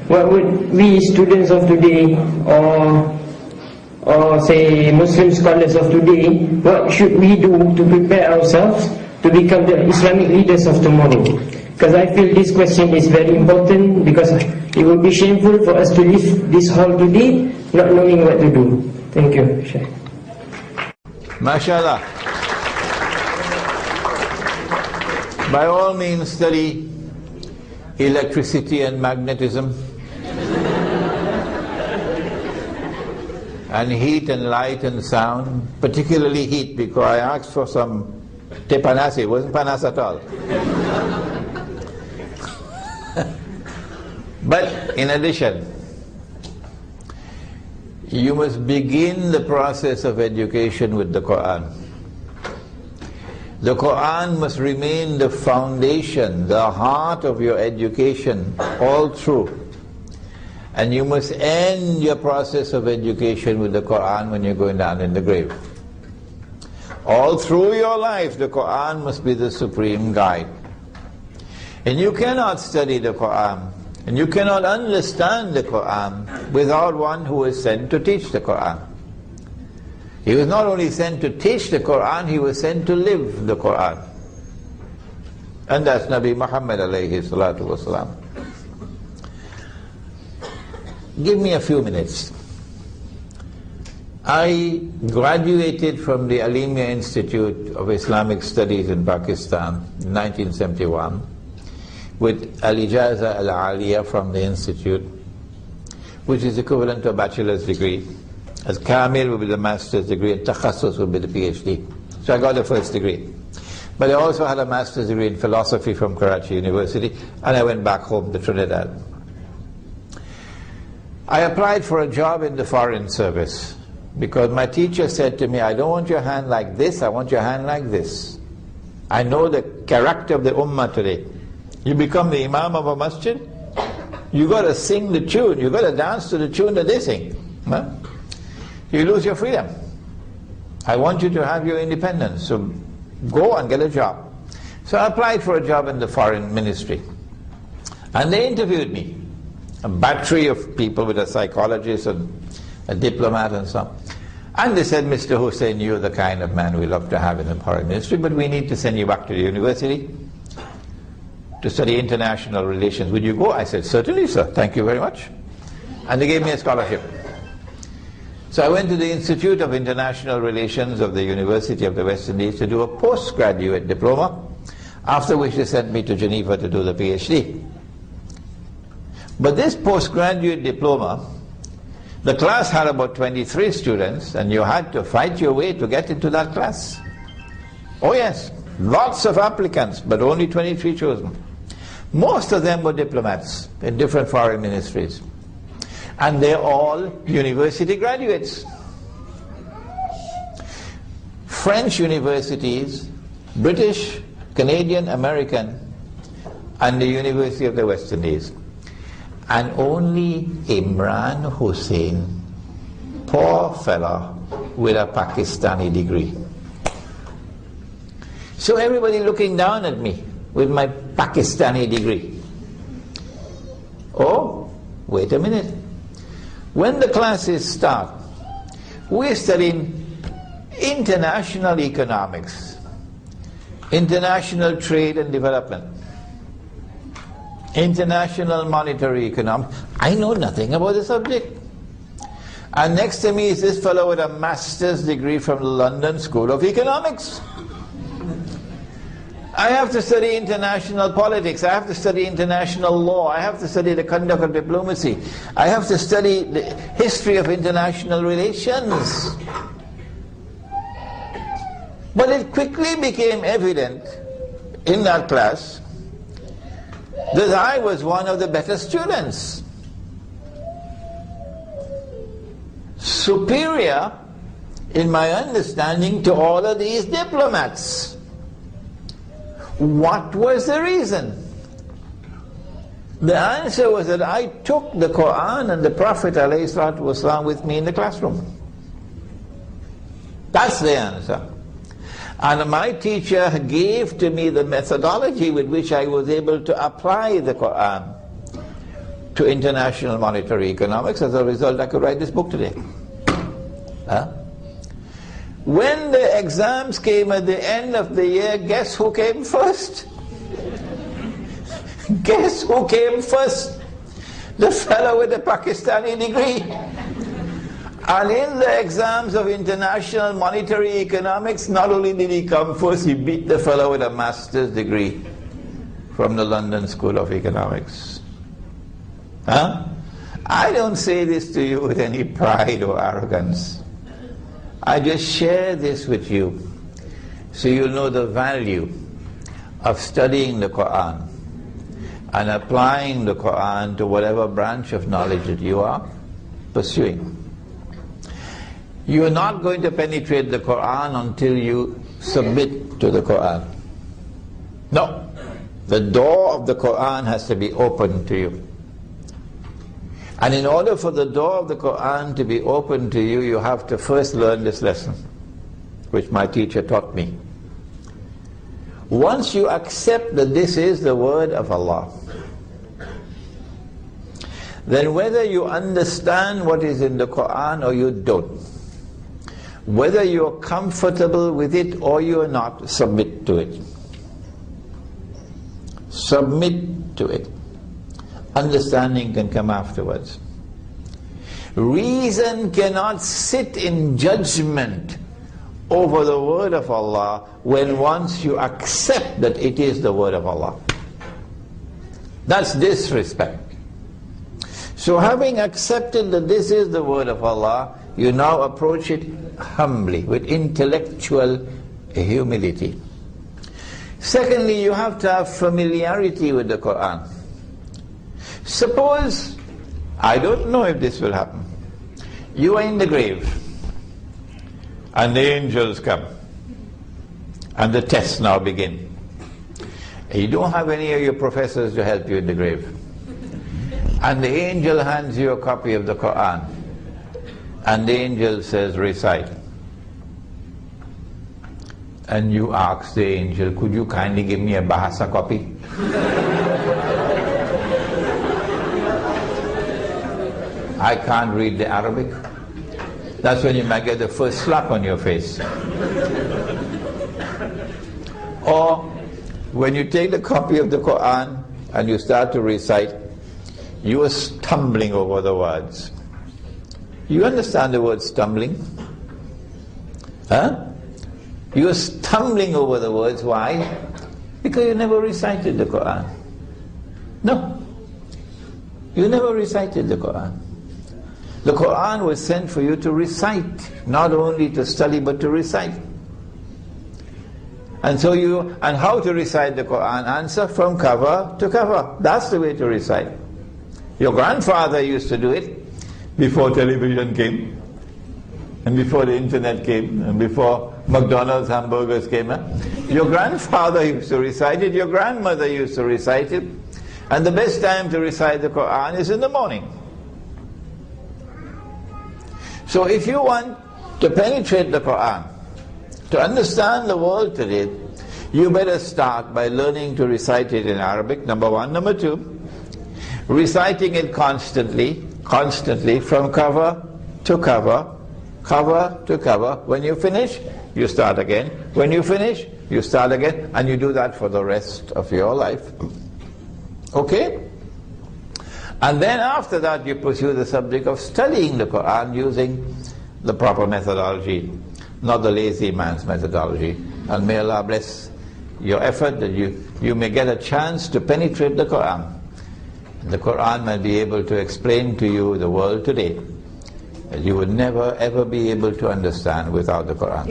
what would we students of today, or say Muslim scholars of today, what should we do to prepare ourselves to become the Islamic leaders of tomorrow? Because I feel this question is very important, because it would be shameful for us to leave this hall today not knowing what to do. Thank you, Sheikh. MashaAllah. By all means study electricity and magnetism, and heat and light and sound, particularly heat, because I asked for some te panas, it wasn't panas at all. But in addition, you must begin the process of education with the Quran. The Quran must remain the foundation, the heart of your education all through. And you must end your process of education with the Quran when you're going down in the grave. All through your life, the Quran must be the supreme guide. And you cannot study the Quran, and you cannot understand the Quran without one who is sent to teach the Quran. He was not only sent to teach the Quran, he was sent to live the Quran. And that's Nabi Muhammad alayhi salatu wasalam. Give me a few minutes. I graduated from the Alimia Institute of Islamic Studies in Pakistan in 1971 with Al-Ijaza Al-Aliyah from the institute, which is equivalent to a bachelor's degree. As Kamil would be the master's degree, and Takhassus would be the PhD. So I got the first degree. But I also had a master's degree in philosophy from Karachi University, and I went back home to Trinidad. I applied for a job in the Foreign Service because my teacher said to me, I don't want your hand like this, I want your hand like this. I know the character of the Ummah today. You become the Imam of a masjid, you got to sing the tune, you got to dance to the tune that they sing. Huh? You lose your freedom. I want you to have your independence, so go and get a job. So I applied for a job in the Foreign Ministry. And they interviewed me. A battery of people with a psychologist and a diplomat and so on. And they said, Mr. Hussein, you're the kind of man we love to have in the Foreign Ministry, but we need to send you back to the university to study international relations. Would you go? I said, certainly, sir. Thank you very much. And they gave me a scholarship. So I went to the Institute of International Relations of the University of the West Indies to do a postgraduate diploma, after which they sent me to Geneva to do the PhD. But this postgraduate diploma, the class had about 23 students, and you had to fight your way to get into that class. Oh yes, lots of applicants, but only 23 chosen. Most of them were diplomats in different foreign ministries. And they're all university graduates. French universities, British, Canadian, American, and the University of the West Indies. And only Imran Hussein, poor fellow, with a Pakistani degree. So everybody looking down at me with my Pakistani degree. Oh, wait a minute. When the classes start, we're studying international economics, international trade and development, international monetary economics. I know nothing about the subject. And next to me is this fellow with a master's degree from the London School of Economics. I have to study international politics, I have to study international law, I have to study the conduct of diplomacy, I have to study the history of international relations. But it quickly became evident in that class that I was one of the better students. Superior in my understanding to all of these diplomats. What was the reason? The answer was that I took the Quran and the Prophet ﷺ with me in the classroom. That's the answer. And my teacher gave to me the methodology with which I was able to apply the Quran to international monetary economics. As a result, I could write this book today. When the exams came at the end of the year, guess who came first? Guess who came first? The fellow with the Pakistani degree. And in the exams of international monetary economics, not only did he come first, he beat the fellow with a master's degree from the London School of Economics. I don't say this to you with any pride or arrogance. I just share this with you so you'll know the value of studying the Quran and applying the Quran to whatever branch of knowledge that you are pursuing. You are not going to penetrate the Quran until you submit to the Quran. No. The door of the Quran has to be open to you. And in order for the door of the Quran to be open to you, you have to first learn this lesson, which my teacher taught me. Once you accept that this is the word of Allah, then whether you understand what is in the Quran or you don't, whether you're comfortable with it or you're not, submit to it. Submit to it. Understanding can come afterwards. Reason cannot sit in judgment over the word of Allah when once you accept that it is the word of Allah. That's disrespect. So having accepted that this is the word of Allah, you now approach it humbly, with intellectual humility. Secondly, you have to have familiarity with the Quran. Suppose, I don't know if this will happen, you are in the grave and the angels come and the tests now begin. You don't have any of your professors to help you in the grave. And the angel hands you a copy of the Quran and the angel says, recite. And you ask the angel, could you kindly give me a Bahasa copy? I can't read the Arabic. That's when you might get the first slap on your face. Or when you take the copy of the Quran and you start to recite, you are stumbling over the words. You understand the word stumbling? You are stumbling over the words. Why? Because you never recited the Quran. No. You never recited the Quran. The Quran was sent for you to recite, not only to study but to recite. And so and how to recite the Quran? Answer, from cover to cover. That's the way to recite. Your grandfather used to do it before television came, and before the internet came, and before McDonald's hamburgers came. Your grandfather used to recite it, your grandmother used to recite it, and the best time to recite the Quran is in the morning. So if you want to penetrate the Quran, to understand the world today, you better start by learning to recite it in Arabic, number one. Number two, reciting it constantly, from cover to cover, cover to cover. When you finish, you start again. When you finish, you start again, and you do that for the rest of your life. Okay? And then after that you pursue the subject of studying the Quran using the proper methodology, not the lazy man's methodology. And may Allah bless your effort that you may get a chance to penetrate the Quran. The Quran may be able to explain to you the world today that you would never ever be able to understand without the Quran.